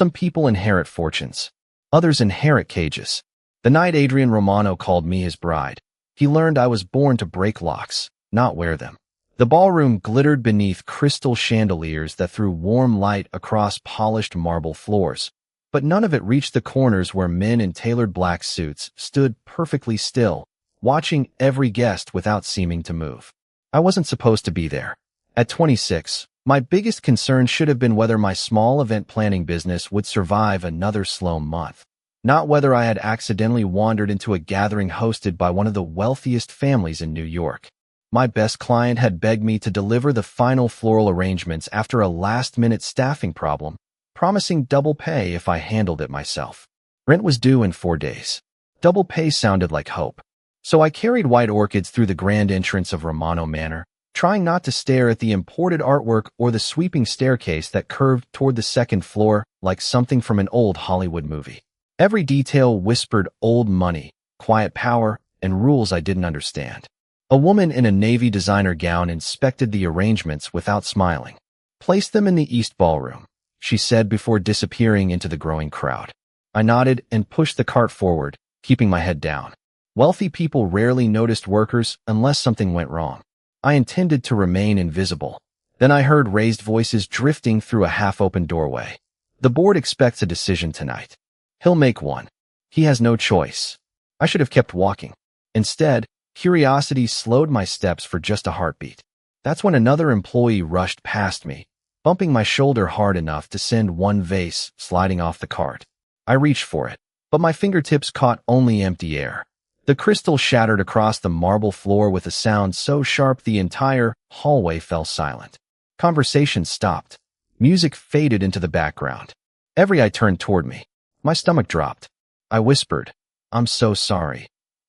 Some people inherit fortunes. Others inherit cages. The night Adrian Romano called me his bride, he learned I was born to break locks, not wear them. The ballroom glittered beneath crystal chandeliers that threw warm light across polished marble floors, but none of it reached the corners where men in tailored black suits stood perfectly still, watching every guest without seeming to move. I wasn't supposed to be there. At 26, my biggest concern should have been whether my small event planning business would survive another slow month, not whether I had accidentally wandered into a gathering hosted by one of the wealthiest families in New York. My best client had begged me to deliver the final floral arrangements after a last-minute staffing problem, promising double pay if I handled it myself. Rent was due in 4 days. Double pay sounded like hope. So I carried white orchids through the grand entrance of Romano Manor, trying not to stare at the imported artwork or the sweeping staircase that curved toward the second floor like something from an old Hollywood movie. Every detail whispered old money, quiet power, and rules I didn't understand. A woman in a navy designer gown inspected the arrangements without smiling. "Place them in the East Ballroom," she said before disappearing into the growing crowd. I nodded and pushed the cart forward, keeping my head down. Wealthy people rarely noticed workers unless something went wrong. I intended to remain invisible. Then I heard raised voices drifting through a half-open doorway. "The board expects a decision tonight. He'll make one. He has no choice." I should have kept walking. Instead, curiosity slowed my steps for just a heartbeat. That's when another employee rushed past me, bumping my shoulder hard enough to send one vase sliding off the cart. I reached for it, but my fingertips caught only empty air. The crystal shattered across the marble floor with a sound so sharp the entire hallway fell silent. Conversation stopped. Music faded into the background. Every eye turned toward me. My stomach dropped. I whispered, "I'm so sorry,"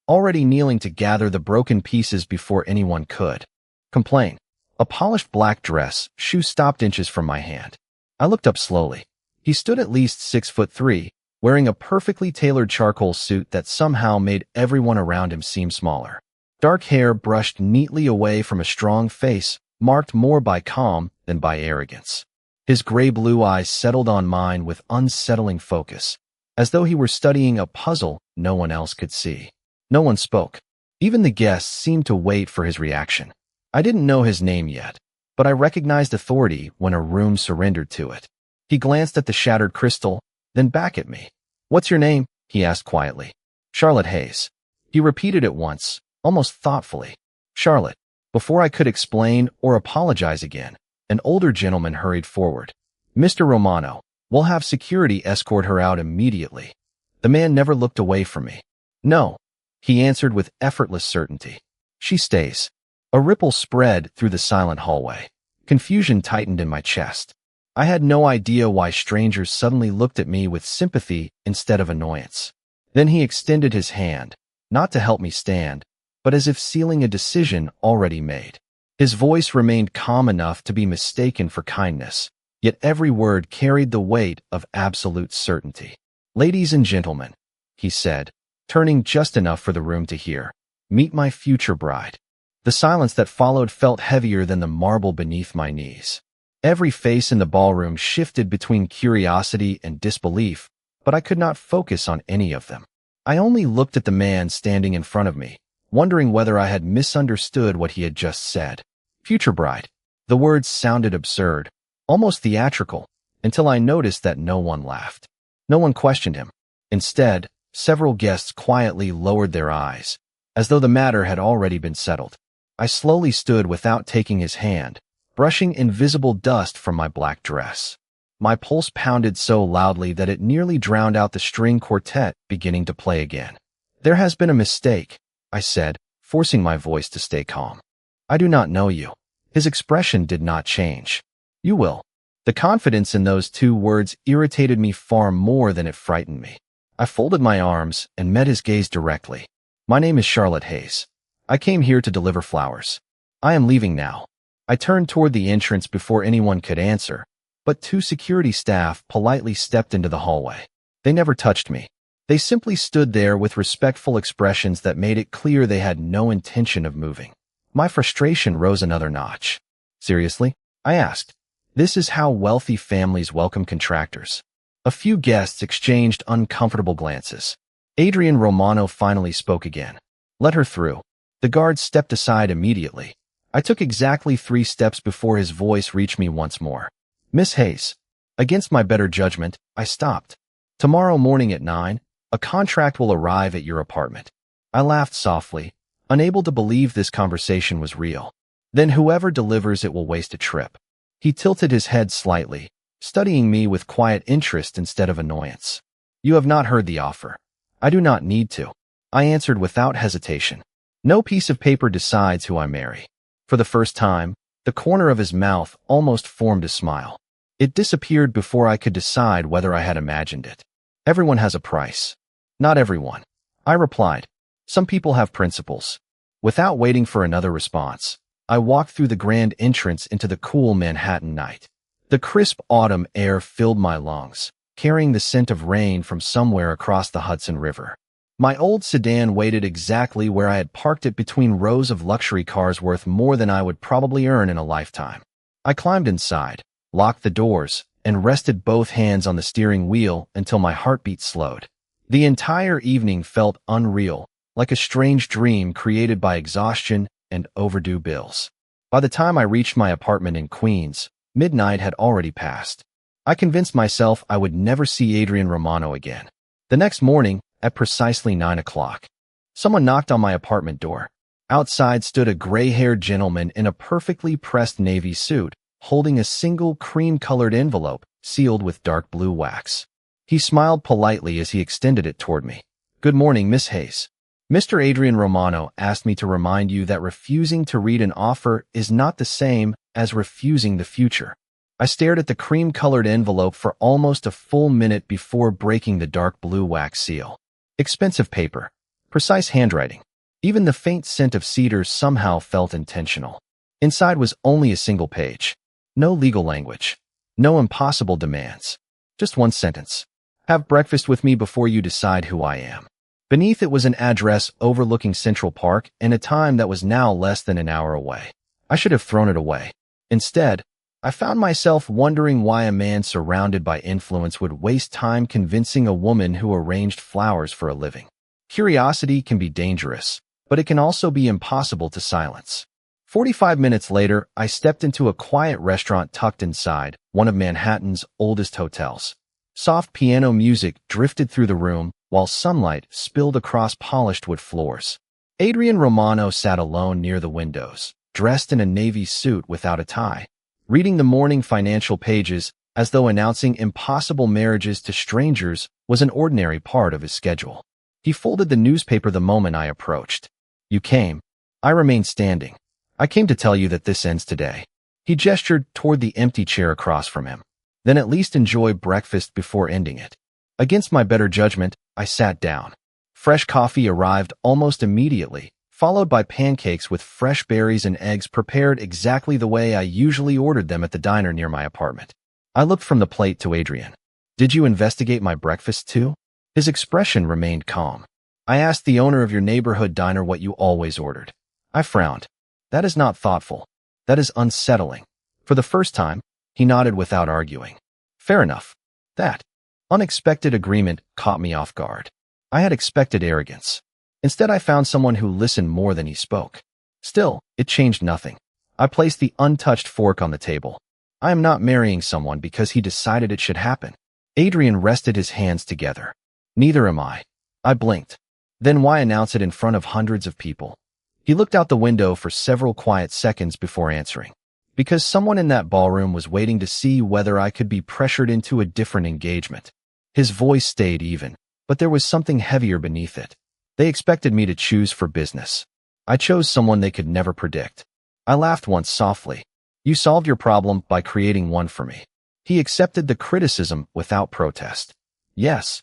already kneeling to gather the broken pieces before anyone could complain. A polished black dress shoe stopped inches from my hand. I looked up slowly. He stood at least 6'3", wearing a perfectly tailored charcoal suit that somehow made everyone around him seem smaller. Dark hair brushed neatly away from a strong face, marked more by calm than by arrogance. His gray-blue eyes settled on mine with unsettling focus, as though he were studying a puzzle no one else could see. No one spoke. Even the guests seemed to wait for his reaction. I didn't know his name yet, but I recognized authority when a room surrendered to it. He glanced at the shattered crystal, then back at me. "What's your name?" he asked quietly. "Charlotte Hayes." He repeated it once, almost thoughtfully. "Charlotte." Before I could explain or apologize again, an older gentleman hurried forward. "Mr. Romano, we'll have security escort her out immediately." The man never looked away from me. "No," he answered with effortless certainty. "She stays." A ripple spread through the silent hallway. Confusion tightened in my chest. I had no idea why strangers suddenly looked at me with sympathy instead of annoyance. Then he extended his hand, not to help me stand, but as if sealing a decision already made. His voice remained calm enough to be mistaken for kindness, yet every word carried the weight of absolute certainty. "Ladies and gentlemen," he said, turning just enough for the room to hear, "meet my future bride." The silence that followed felt heavier than the marble beneath my knees. Every face in the ballroom shifted between curiosity and disbelief, but I could not focus on any of them. I only looked at the man standing in front of me, wondering whether I had misunderstood what he had just said. Future bride. The words sounded absurd, almost theatrical, until I noticed that no one laughed. No one questioned him. Instead, several guests quietly lowered their eyes, as though the matter had already been settled. I slowly stood without taking his hand, brushing invisible dust from my black dress. My pulse pounded so loudly that it nearly drowned out the string quartet beginning to play again. "There has been a mistake," I said, forcing my voice to stay calm. "I do not know you." His expression did not change. "You will." The confidence in those two words irritated me far more than it frightened me. I folded my arms and met his gaze directly. "My name is Charlotte Hayes. I came here to deliver flowers. I am leaving now." I turned toward the entrance before anyone could answer, but two security staff politely stepped into the hallway. They never touched me. They simply stood there with respectful expressions that made it clear they had no intention of moving. My frustration rose another notch. "Seriously?" I asked. "This is how wealthy families welcome contractors." A few guests exchanged uncomfortable glances. Adrian Romano finally spoke again. Let her through. The guard stepped aside immediately. I took exactly 3 steps before his voice reached me once more. Miss Hayes. Against my better judgment, I stopped. Tomorrow morning at 9, a contract will arrive at your apartment. I laughed softly, unable to believe this conversation was real. Then whoever delivers it will waste a trip. He tilted his head slightly, studying me with quiet interest instead of annoyance. You have not heard the offer. I do not need to. I answered without hesitation. No piece of paper decides who I marry. For the first time, the corner of his mouth almost formed a smile. It disappeared before I could decide whether I had imagined it. Everyone has a price. Not everyone. I replied. Some people have principles. Without waiting for another response, I walked through the grand entrance into the cool Manhattan night. The crisp autumn air filled my lungs, carrying the scent of rain from somewhere across the Hudson River. My old sedan waited exactly where I had parked it between rows of luxury cars worth more than I would probably earn in a lifetime. I climbed inside, locked the doors, and rested both hands on the steering wheel until my heartbeat slowed. The entire evening felt unreal, like a strange dream created by exhaustion and overdue bills. By the time I reached my apartment in Queens, midnight had already passed. I convinced myself I would never see Adrian Romano again. The next morning, at precisely 9 o'clock, someone knocked on my apartment door. Outside stood a gray-haired gentleman in a perfectly pressed navy suit, holding a single cream-colored envelope sealed with dark blue wax. He smiled politely as he extended it toward me. Good morning, Miss Hayes. Mr. Adrian Romano asked me to remind you that refusing to read an offer is not the same as refusing the future. I stared at the cream-colored envelope for almost a full minute before breaking the dark blue wax seal. Expensive paper. Precise handwriting. Even the faint scent of cedar somehow felt intentional. Inside was only a single page. No legal language. No impossible demands. Just one sentence. Have breakfast with me before you decide who I am. Beneath it was an address overlooking Central Park and a time that was now less than an hour away. I should have thrown it away. Instead, I found myself wondering why a man surrounded by influence would waste time convincing a woman who arranged flowers for a living. Curiosity can be dangerous, but it can also be impossible to silence. 45 minutes later, I stepped into a quiet restaurant tucked inside one of Manhattan's oldest hotels. Soft piano music drifted through the room, while sunlight spilled across polished wood floors. Adrian Romano sat alone near the windows, dressed in a navy suit without a tie, reading the morning financial pages as though announcing impossible marriages to strangers was an ordinary part of his schedule. He folded the newspaper the moment I approached. You came. I remained standing. I came to tell you that this ends today. He gestured toward the empty chair across from him. Then at least enjoy breakfast before ending it. Against my better judgment, I sat down. Fresh coffee arrived almost immediately, followed by pancakes with fresh berries and eggs prepared exactly the way I usually ordered them at the diner near my apartment. I looked from the plate to Adrian. Did you investigate my breakfast too? His expression remained calm. I asked the owner of your neighborhood diner what you always ordered. I frowned. That is not thoughtful. That is unsettling. For the first time, he nodded without arguing. Fair enough. That unexpected agreement caught me off guard. I had expected arrogance. Instead, I found someone who listened more than he spoke. Still, it changed nothing. I placed the untouched fork on the table. I am not marrying someone because he decided it should happen. Adrian rested his hands together. Neither am I. I blinked. Then why announce it in front of hundreds of people? He looked out the window for several quiet seconds before answering. Because someone in that ballroom was waiting to see whether I could be pressured into a different engagement. His voice stayed even, but there was something heavier beneath it. They expected me to choose for business. I chose someone they could never predict. I laughed once softly. You solved your problem by creating one for me. He accepted the criticism without protest. Yes.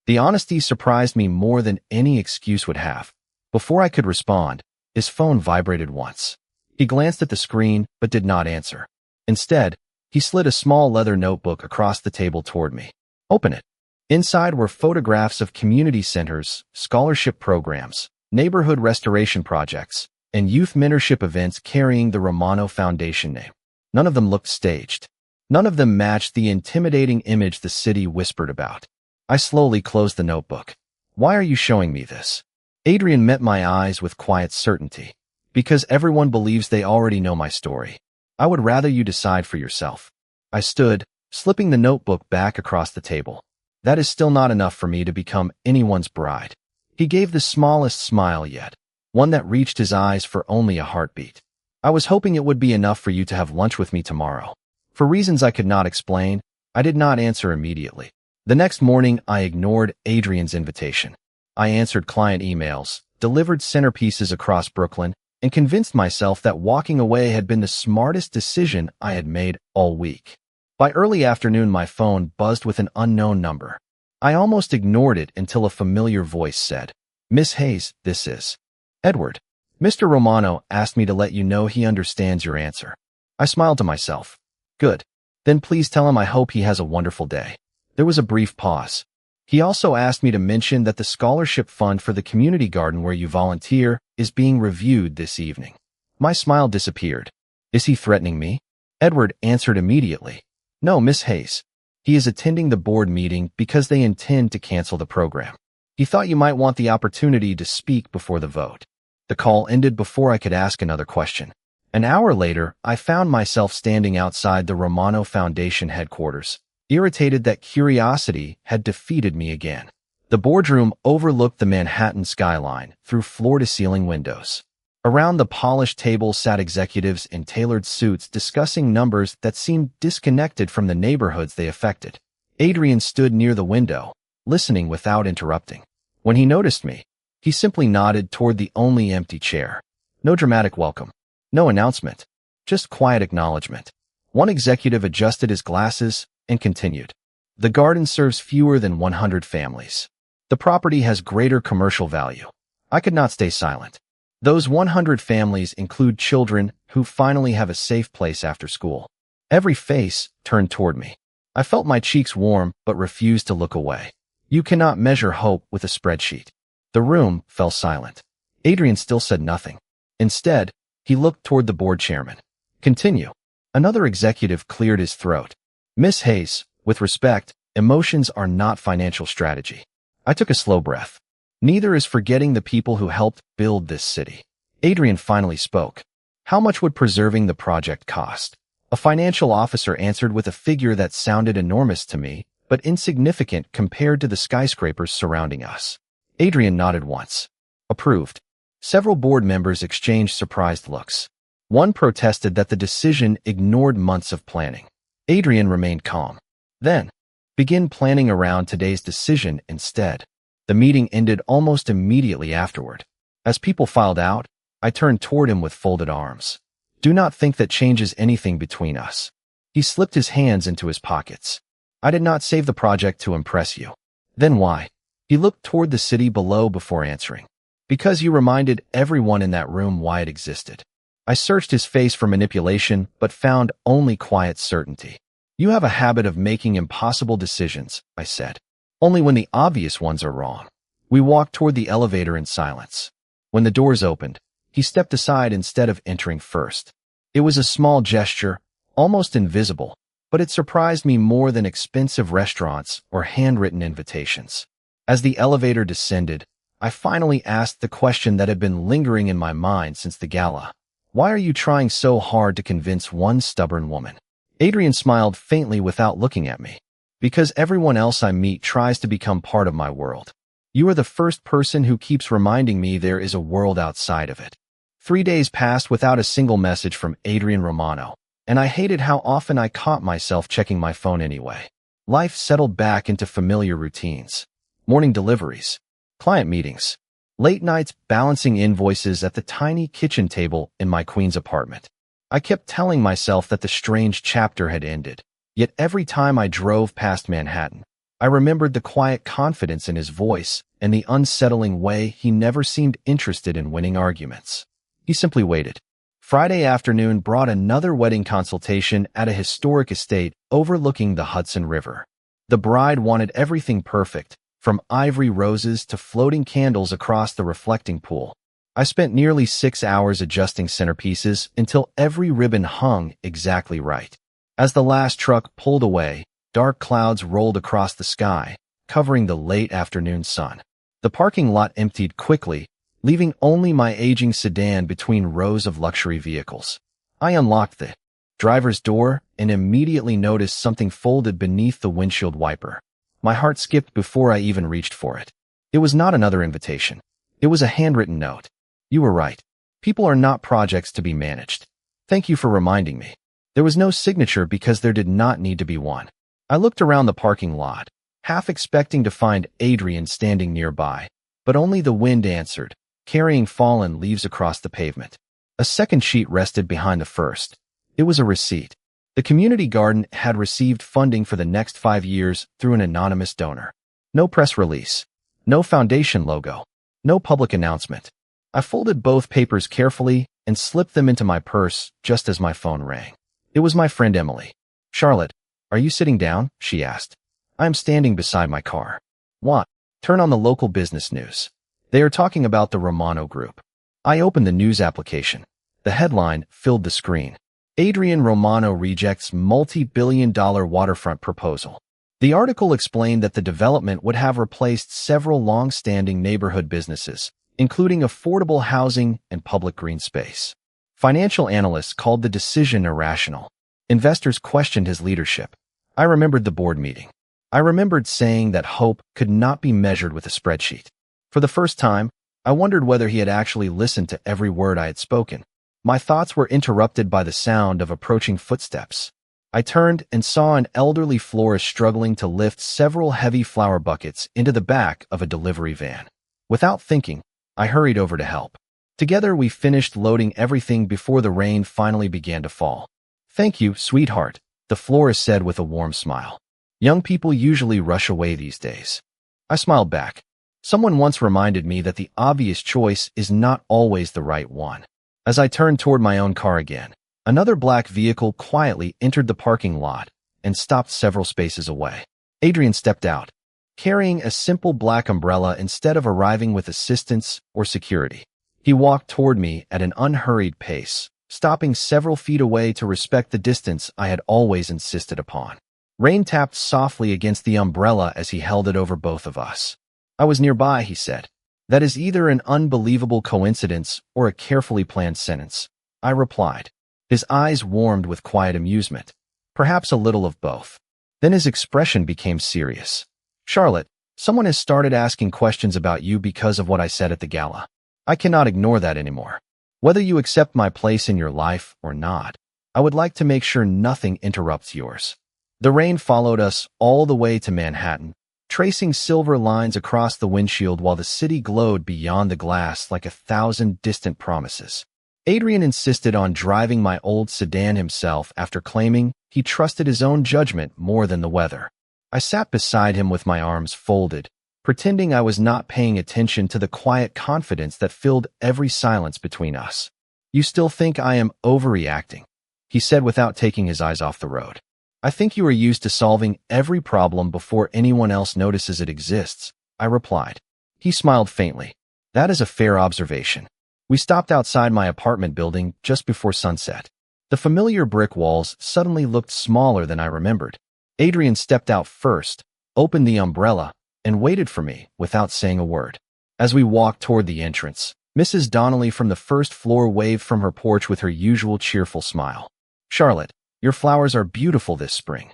The honesty surprised me more than any excuse would have. Before I could respond, his phone vibrated once. He glanced at the screen, but did not answer. Instead, he slid a small leather notebook across the table toward me. Open it. Inside were photographs of community centers, scholarship programs, neighborhood restoration projects, and youth mentorship events carrying the Romano Foundation name. None of them looked staged. None of them matched the intimidating image the city whispered about. I slowly closed the notebook. Why are you showing me this? Adrian met my eyes with quiet certainty. Because everyone believes they already know my story. I would rather you decide for yourself. I stood, slipping the notebook back across the table. That is still not enough for me to become anyone's bride. He gave the smallest smile yet, one that reached his eyes for only a heartbeat. I was hoping it would be enough for you to have lunch with me tomorrow. For reasons I could not explain, I did not answer immediately. The next morning, I ignored Adrian's invitation. I answered client emails, delivered centerpieces across Brooklyn, and convinced myself that walking away had been the smartest decision I had made all week. By early afternoon, my phone buzzed with an unknown number. I almost ignored it until a familiar voice said, "Miss Hayes, this is Edward. Mr. Romano asked me to let you know he understands your answer." I smiled to myself. Good. Then please tell him I hope he has a wonderful day. There was a brief pause. He also asked me to mention that the scholarship fund for the community garden where you volunteer is being reviewed this evening. My smile disappeared. Is he threatening me? Edward answered immediately. No, Miss Hayes. He is attending the board meeting because they intend to cancel the program. He thought you might want the opportunity to speak before the vote. The call ended before I could ask another question. An hour later, I found myself standing outside the Romano Foundation headquarters, irritated that curiosity had defeated me again. The boardroom overlooked the Manhattan skyline through floor-to-ceiling windows. Around the polished table sat executives in tailored suits discussing numbers that seemed disconnected from the neighborhoods they affected. Adrian stood near the window, listening without interrupting. When he noticed me, he simply nodded toward the only empty chair. No dramatic welcome. No announcement. Just quiet acknowledgement. One executive adjusted his glasses and continued. The garden serves fewer than 100 families. The property has greater commercial value. I could not stay silent. Those 100 families include children who finally have a safe place after school. Every face turned toward me. I felt my cheeks warm but refused to look away. You cannot measure hope with a spreadsheet. The room fell silent. Adrian still said nothing. Instead, he looked toward the board chairman. Continue. Another executive cleared his throat. Miss Hayes, with respect, emotions are not financial strategy. I took a slow breath. Neither is forgetting the people who helped build this city. Adrian finally spoke. How much would preserving the project cost? A financial officer answered with a figure that sounded enormous to me, but insignificant compared to the skyscrapers surrounding us. Adrian nodded once. Approved. Several board members exchanged surprised looks. One protested that the decision ignored months of planning. Adrian remained calm. Then, begin planning around today's decision instead. The meeting ended almost immediately afterward. As people filed out, I turned toward him with folded arms. Do not think that changes anything between us. He slipped his hands into his pockets. I did not save the project to impress you. Then why? He looked toward the city below before answering. Because you reminded everyone in that room why it existed. I searched his face for manipulation, but found only quiet certainty. You have a habit of making impossible decisions, I said. Only when the obvious ones are wrong. We walked toward the elevator in silence. When the doors opened, he stepped aside instead of entering first. It was a small gesture, almost invisible, but it surprised me more than expensive restaurants or handwritten invitations. As the elevator descended, I finally asked the question that had been lingering in my mind since the gala. Why are you trying so hard to convince one stubborn woman? Adrian smiled faintly without looking at me. Because everyone else I meet tries to become part of my world. You are the first person who keeps reminding me there is a world outside of it. 3 days passed without a single message from Adrian Romano, and I hated how often I caught myself checking my phone anyway. Life settled back into familiar routines. Morning deliveries, client meetings, late nights balancing invoices at the tiny kitchen table in my Queens apartment. I kept telling myself that the strange chapter had ended. Yet every time I drove past Manhattan, I remembered the quiet confidence in his voice and the unsettling way he never seemed interested in winning arguments. He simply waited. Friday afternoon brought another wedding consultation at a historic estate overlooking the Hudson River. The bride wanted everything perfect, from ivory roses to floating candles across the reflecting pool. I spent nearly 6 hours adjusting centerpieces until every ribbon hung exactly right. As the last truck pulled away, dark clouds rolled across the sky, covering the late afternoon sun. The parking lot emptied quickly, leaving only my aging sedan between rows of luxury vehicles. I unlocked the driver's door and immediately noticed something folded beneath the windshield wiper. My heart skipped before I even reached for it. It was not another invitation. It was a handwritten note. You were right. People are not projects to be managed. Thank you for reminding me. There was no signature because there did not need to be one. I looked around the parking lot, half expecting to find Adrian standing nearby, but only the wind answered, carrying fallen leaves across the pavement. A second sheet rested behind the first. It was a receipt. The community garden had received funding for the next 5 years through an anonymous donor. No press release. No foundation logo. No public announcement. I folded both papers carefully and slipped them into my purse just as my phone rang. It was my friend Emily. "Charlotte, are you sitting down?" she asked. "I am standing beside my car." "What?" "Turn on the local business news. They are talking about the Romano Group." I opened the news application. The headline filled the screen. Adrian Romano rejects multi-billion-dollar waterfront proposal. The article explained that the development would have replaced several long-standing neighborhood businesses, including affordable housing and public green space. Financial analysts called the decision irrational. Investors questioned his leadership. I remembered the board meeting. I remembered saying that hope could not be measured with a spreadsheet. For the first time, I wondered whether he had actually listened to every word I had spoken. My thoughts were interrupted by the sound of approaching footsteps. I turned and saw an elderly florist struggling to lift several heavy flower buckets into the back of a delivery van. Without thinking, I hurried over to help. Together we finished loading everything before the rain finally began to fall. "Thank you, sweetheart," the florist said with a warm smile. "Young people usually rush away these days." I smiled back. Someone once reminded me that the obvious choice is not always the right one. As I turned toward my own car again, another black vehicle quietly entered the parking lot and stopped several spaces away. Adrian stepped out, carrying a simple black umbrella instead of arriving with assistance or security. He walked toward me at an unhurried pace, stopping several feet away to respect the distance I had always insisted upon. Rain tapped softly against the umbrella as he held it over both of us. "I was nearby," he said. "That is either an unbelievable coincidence or a carefully planned sentence," I replied. His eyes warmed with quiet amusement, perhaps a little of both. Then his expression became serious. "Charlotte, someone has started asking questions about you because of what I said at the gala. I cannot ignore that anymore. Whether you accept my place in your life or not, I would like to make sure nothing interrupts yours." The rain followed us all the way to Manhattan, tracing silver lines across the windshield while the city glowed beyond the glass like 1,000 distant promises. Adrian insisted on driving my old sedan himself after claiming he trusted his own judgment more than the weather. I sat beside him with my arms folded, pretending I was not paying attention to the quiet confidence that filled every silence between us. "You still think I am overreacting," he said without taking his eyes off the road. "I think you are used to solving every problem before anyone else notices it exists," I replied. He smiled faintly. "That is a fair observation." We stopped outside my apartment building just before sunset. The familiar brick walls suddenly looked smaller than I remembered. Adrian stepped out first, opened the umbrella, and waited for me without saying a word. As we walked toward the entrance, Mrs. Donnelly from the first floor waved from her porch with her usual cheerful smile. "Charlotte, your flowers are beautiful this spring."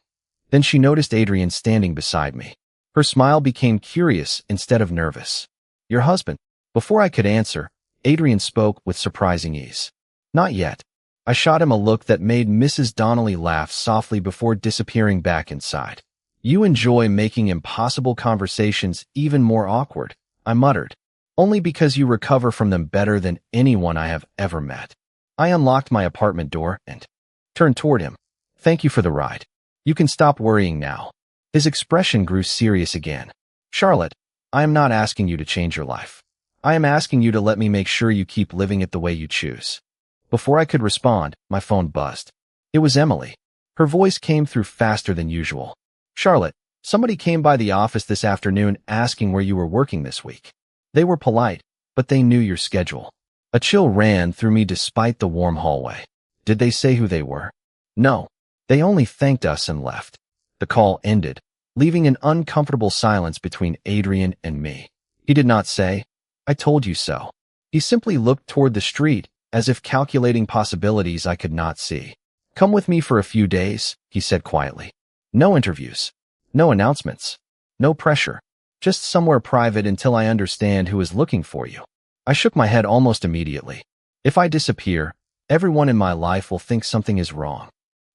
Then she noticed Adrian standing beside me. Her smile became curious instead of nervous. "Your husband?" Before I could answer, Adrian spoke with surprising ease. "Not yet." I shot him a look that made Mrs. Donnelly laugh softly before disappearing back inside. "You enjoy making impossible conversations even more awkward," I muttered. "Only because you recover from them better than anyone I have ever met." I unlocked my apartment door and turned toward him. "Thank you for the ride. You can stop worrying now." His expression grew serious again. "Charlotte, I am not asking you to change your life. I am asking you to let me make sure you keep living it the way you choose." Before I could respond, my phone buzzed. It was Emily. Her voice came through faster than usual. "Charlotte, somebody came by the office this afternoon asking where you were working this week. They were polite, but they knew your schedule." A chill ran through me despite the warm hallway. "Did they say who they were?" "No. They only thanked us and left. The call ended, leaving an uncomfortable silence between Adrian and me. He did not say, "I told you so." He simply looked toward the street, as if calculating possibilities I could not see. "Come with me for a few days," he said quietly. "No interviews. No announcements. No pressure. Just somewhere private until I understand who is looking for you." I shook my head almost immediately. If I disappear, everyone in my life will think something is wrong.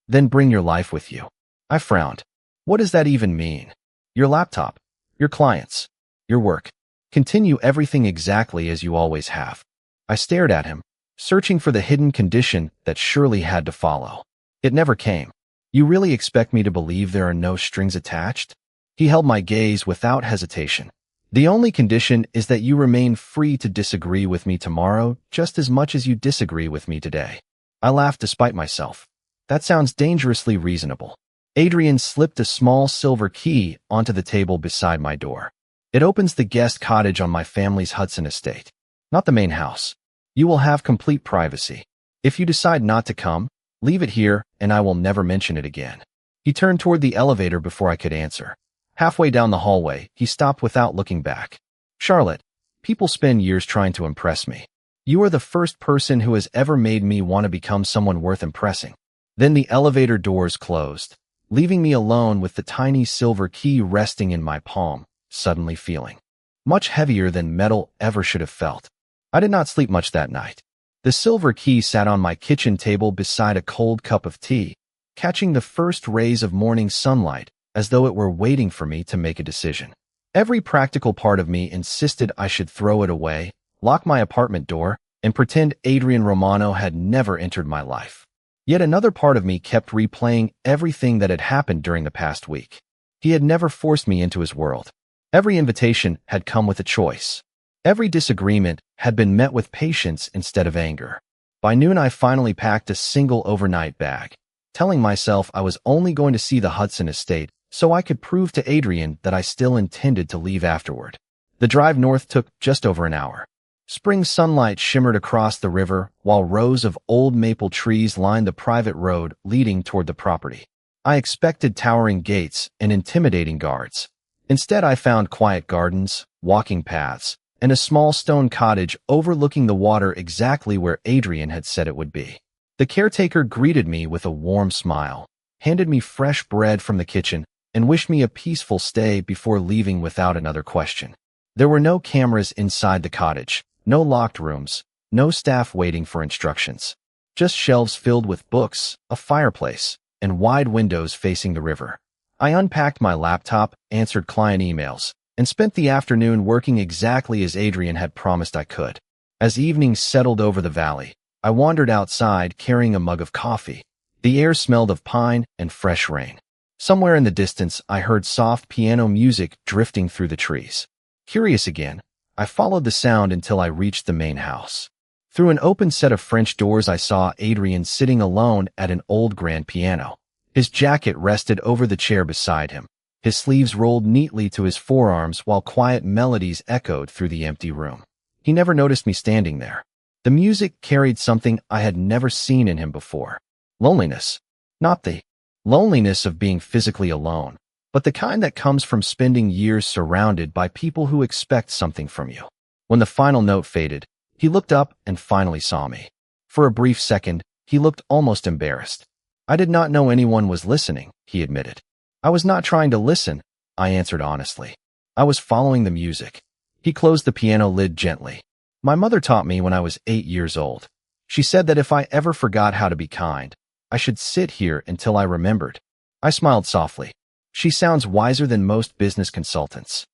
"Then bring your life with you." I frowned. "What does that even mean?" "Your laptop, your clients, your work. Continue everything exactly as you always have." I stared at him, searching for the hidden condition that surely had to follow. It never came. "You really expect me to believe there are no strings attached?" He held my gaze without hesitation. "The only condition is that you remain free to disagree with me tomorrow just as much as you disagree with me today." I laughed despite myself. "That sounds dangerously reasonable." Adrian slipped a small silver key onto the table beside my door. "It opens the guest cottage on my family's Hudson estate, not the main house. You will have complete privacy. If you decide not to come, leave it here and I will never mention it again." He turned toward the elevator before I could answer. Halfway down the hallway, he stopped without looking back. "Charlotte, people spend years trying to impress me. You are the first person who has ever made me want to become someone worth impressing." Then the elevator doors closed, leaving me alone with the tiny silver key resting in my palm, suddenly feeling much heavier than metal ever should have felt. I did not sleep much that night. The silver key sat on my kitchen table beside a cold cup of tea, catching the first rays of morning sunlight, as though it were waiting for me to make a decision. Every practical part of me insisted I should throw it away, lock my apartment door, and pretend Adrian Romano had never entered my life. Yet another part of me kept replaying everything that had happened during the past week. He had never forced me into his world. Every invitation had come with a choice. Every disagreement had been met with patience instead of anger. By noon, I finally packed a single overnight bag, telling myself I was only going to see the Hudson estate so I could prove to Adrian that I still intended to leave afterward. The drive north took just over an hour. Spring sunlight shimmered across the river while rows of old maple trees lined the private road leading toward the property. I expected towering gates and intimidating guards. Instead, I found quiet gardens, walking paths, and a small stone cottage overlooking the water exactly where Adrian had said it would be. The caretaker greeted me with a warm smile, handed me fresh bread from the kitchen, and wished me a peaceful stay before leaving without another question. There were no cameras inside the cottage, no locked rooms, no staff waiting for instructions. Just shelves filled with books, a fireplace, and wide windows facing the river. I unpacked my laptop, answered client emails, and spent the afternoon working exactly as Adrian had promised I could. As evening settled over the valley, I wandered outside carrying a mug of coffee. The air smelled of pine and fresh rain. Somewhere in the distance, I heard soft piano music drifting through the trees. Curious again, I followed the sound until I reached the main house. Through an open set of French doors, I saw Adrian sitting alone at an old grand piano. His jacket rested over the chair beside him, his sleeves rolled neatly to his forearms while quiet melodies echoed through the empty room. He never noticed me standing there. The music carried something I had never seen in him before. Loneliness. Not the loneliness of being physically alone, but the kind that comes from spending years surrounded by people who expect something from you. When the final note faded, he looked up and finally saw me. For a brief second, he looked almost embarrassed. "I did not know anyone was listening," he admitted. "I was not trying to listen," I answered honestly. "I was following the music." He closed the piano lid gently. "My mother taught me when I was 8 years old. She said that if I ever forgot how to be kind, I should sit here until I remembered." I smiled softly. "She sounds wiser than most business consultants."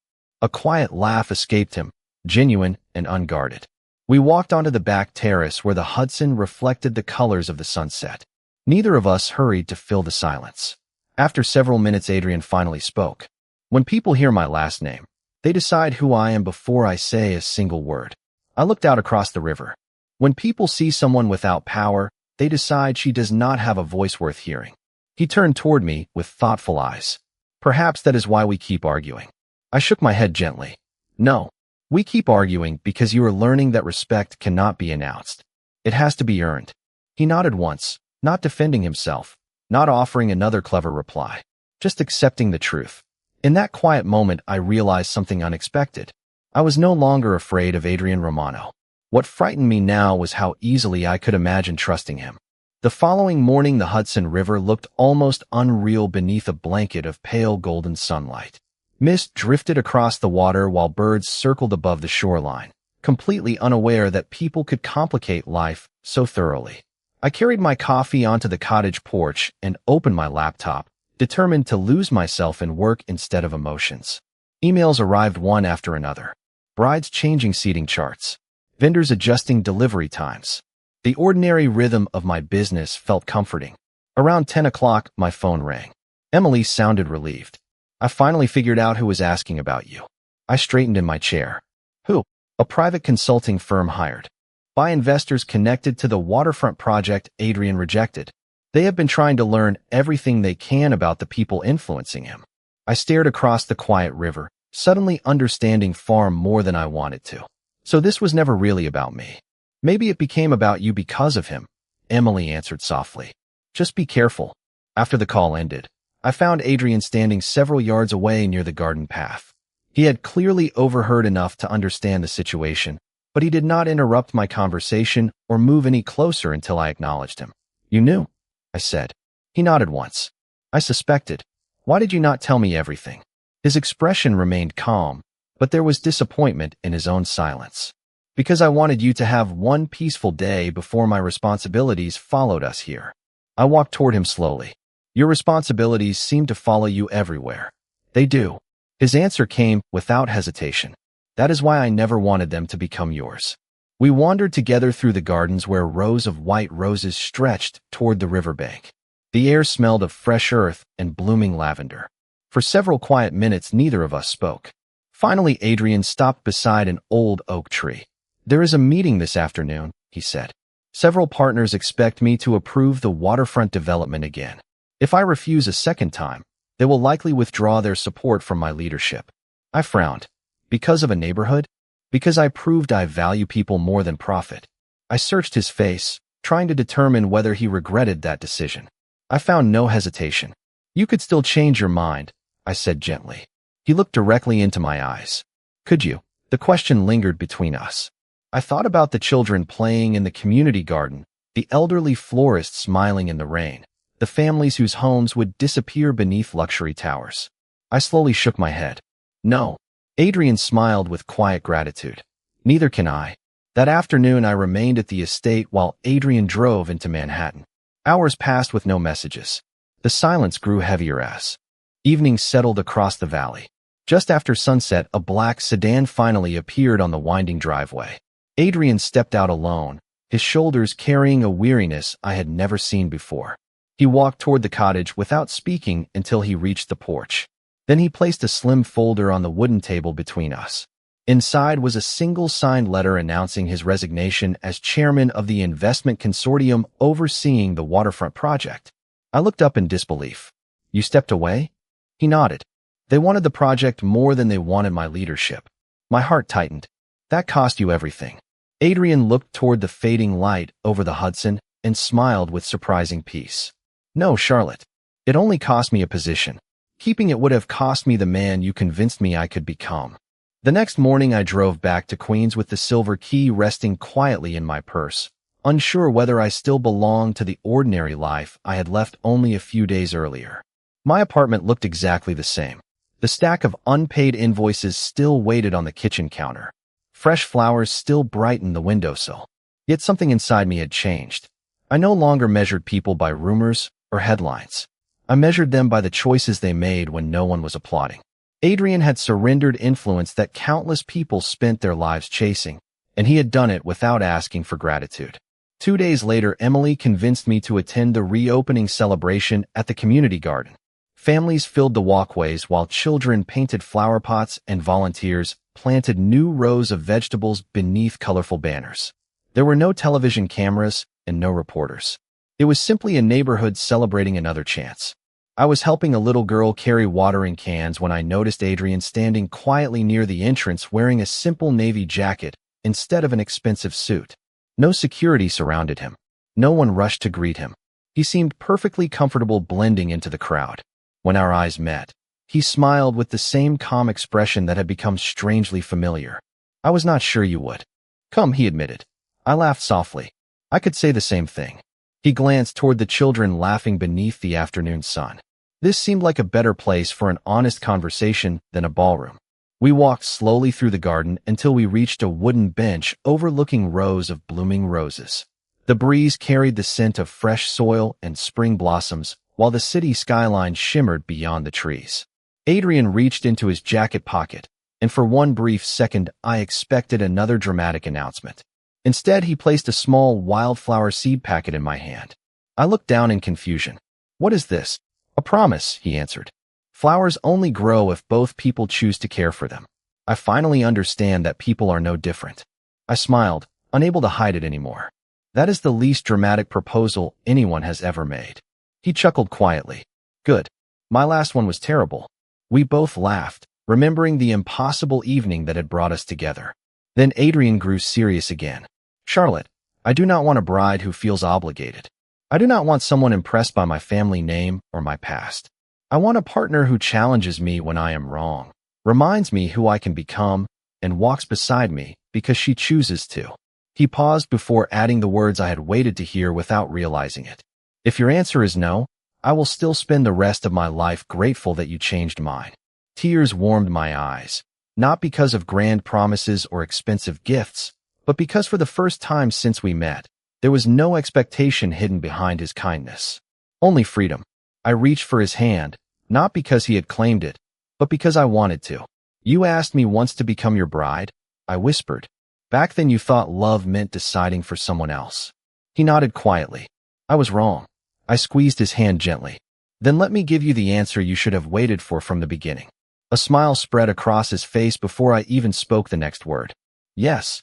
A quiet laugh escaped him, genuine and unguarded. We walked onto the back terrace where the Hudson reflected the colors of the sunset. Neither of us hurried to fill the silence. After several minutes, Adrian finally spoke. "When people hear my last name, they decide who I am before I say a single word." I looked out across the river. "When people see someone without power, they decide she does not have a voice worth hearing." He turned toward me with thoughtful eyes. "Perhaps that is why we keep arguing." I shook my head gently. "No, we keep arguing because you are learning that respect cannot be announced. It has to be earned." He nodded once, not defending himself, not offering another clever reply, just accepting the truth. In that quiet moment, I realized something unexpected. I was no longer afraid of Adrian Romano. What frightened me now was how easily I could imagine trusting him. The following morning, the Hudson River looked almost unreal beneath a blanket of pale golden sunlight. Mist drifted across the water while birds circled above the shoreline, completely unaware that people could complicate life so thoroughly. I carried my coffee onto the cottage porch and opened my laptop, determined to lose myself in work instead of emotions. Emails arrived one after another. Brides changing seating charts. Vendors adjusting delivery times. The ordinary rhythm of my business felt comforting. Around 10 o'clock, my phone rang. Emily sounded relieved. I finally figured out who was asking about you. I straightened in my chair. Who? A private consulting firm hired by investors connected to the waterfront project Adrian rejected. They have been trying to learn everything they can about the people influencing him. I stared across the quiet river, suddenly understanding far more than I wanted to. So this was never really about me. Maybe it became about you because of him, Emily answered softly. Just be careful. After the call ended, I found Adrian standing several yards away near the garden path. He had clearly overheard enough to understand the situation, but he did not interrupt my conversation or move any closer until I acknowledged him. You knew, I said. He nodded once. I suspected. Why did you not tell me everything? His expression remained calm, but there was disappointment in his own silence. Because I wanted you to have one peaceful day before my responsibilities followed us here. I walked toward him slowly. Your responsibilities seem to follow you everywhere. They do. His answer came without hesitation. That is why I never wanted them to become yours. We wandered together through the gardens where rows of white roses stretched toward the riverbank. The air smelled of fresh earth and blooming lavender. For several quiet minutes, neither of us spoke. Finally, Adrian stopped beside an old oak tree. There is a meeting this afternoon, he said. Several partners expect me to approve the waterfront development again. If I refuse a second time, they will likely withdraw their support from my leadership. I frowned. Because of a neighborhood? Because I proved I value people more than profit. I searched his face, trying to determine whether he regretted that decision. I found no hesitation. You could still change your mind, I said gently. He looked directly into my eyes. Could you? The question lingered between us. I thought about the children playing in the community garden, the elderly florist smiling in the rain, the families whose homes would disappear beneath luxury towers. I slowly shook my head. No. Adrian smiled with quiet gratitude. Neither can I. That afternoon, I remained at the estate while Adrian drove into Manhattan. Hours passed with no messages. The silence grew heavier as evening settled across the valley. Just after sunset, a black sedan finally appeared on the winding driveway. Adrian stepped out alone, his shoulders carrying a weariness I had never seen before. He walked toward the cottage without speaking until he reached the porch. Then he placed a slim folder on the wooden table between us. Inside was a single signed letter announcing his resignation as chairman of the investment consortium overseeing the waterfront project. I looked up in disbelief. You stepped away? He nodded. They wanted the project more than they wanted my leadership. My heart tightened. That cost you everything. Adrian looked toward the fading light over the Hudson and smiled with surprising peace. No, Charlotte. It only cost me a position. Keeping it would have cost me the man you convinced me I could become. The next morning, I drove back to Queens with the silver key resting quietly in my purse, unsure whether I still belonged to the ordinary life I had left only a few days earlier. My apartment looked exactly the same. The stack of unpaid invoices still waited on the kitchen counter. Fresh flowers still brightened the windowsill. Yet something inside me had changed. I no longer measured people by rumors or headlines. I measured them by the choices they made when no one was applauding. Adrian had surrendered influence that countless people spent their lives chasing, and he had done it without asking for gratitude. 2 days later, Emily convinced me to attend the reopening celebration at the community garden. Families filled the walkways while children painted flower pots and volunteers planted new rows of vegetables beneath colorful banners. There were no television cameras and no reporters. It was simply a neighborhood celebrating another chance. I was helping a little girl carry watering cans when I noticed Adrian standing quietly near the entrance wearing a simple navy jacket instead of an expensive suit. No security surrounded him. No one rushed to greet him. He seemed perfectly comfortable blending into the crowd. When our eyes met, he smiled with the same calm expression that had become strangely familiar. I was not sure you would. Come, he admitted. I laughed softly. I could say the same thing. He glanced toward the children laughing beneath the afternoon sun. This seemed like a better place for an honest conversation than a ballroom. We walked slowly through the garden until we reached a wooden bench overlooking rows of blooming roses. The breeze carried the scent of fresh soil and spring blossoms, while the city skyline shimmered beyond the trees. Adrian reached into his jacket pocket, and for one brief second I expected another dramatic announcement. Instead, he placed a small wildflower seed packet in my hand. I looked down in confusion. What is this? A promise, he answered. Flowers only grow if both people choose to care for them. I finally understand that people are no different. I smiled, unable to hide it anymore. That is the least dramatic proposal anyone has ever made. He chuckled quietly. Good. My last one was terrible. We both laughed, remembering the impossible evening that had brought us together. Then Adrian grew serious again. Charlotte, I do not want a bride who feels obligated. I do not want someone impressed by my family name or my past. I want a partner who challenges me when I am wrong, reminds me who I can become, and walks beside me because she chooses to. He paused before adding the words I had waited to hear without realizing it. If your answer is no, I will still spend the rest of my life grateful that you changed mine. Tears warmed my eyes, not because of grand promises or expensive gifts, but because for the first time since we met, there was no expectation hidden behind his kindness. Only freedom. I reached for his hand, not because he had claimed it, but because I wanted to. You asked me once to become your bride, I whispered. Back then you thought love meant deciding for someone else. He nodded quietly. I was wrong. I squeezed his hand gently. Then let me give you the answer you should have waited for from the beginning. A smile spread across his face before I even spoke the next word. Yes.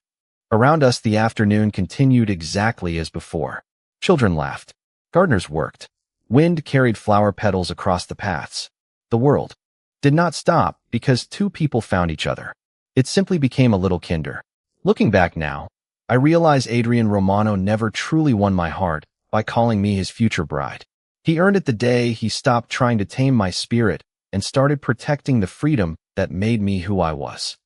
Around us the afternoon continued exactly as before. Children laughed. Gardeners worked. Wind carried flower petals across the paths. The world did not stop because two people found each other. It simply became a little kinder. Looking back now, I realize Adrian Romano never truly won my heart by calling me his future bride. He earned it the day he stopped trying to tame my spirit and started protecting the freedom that made me who I was.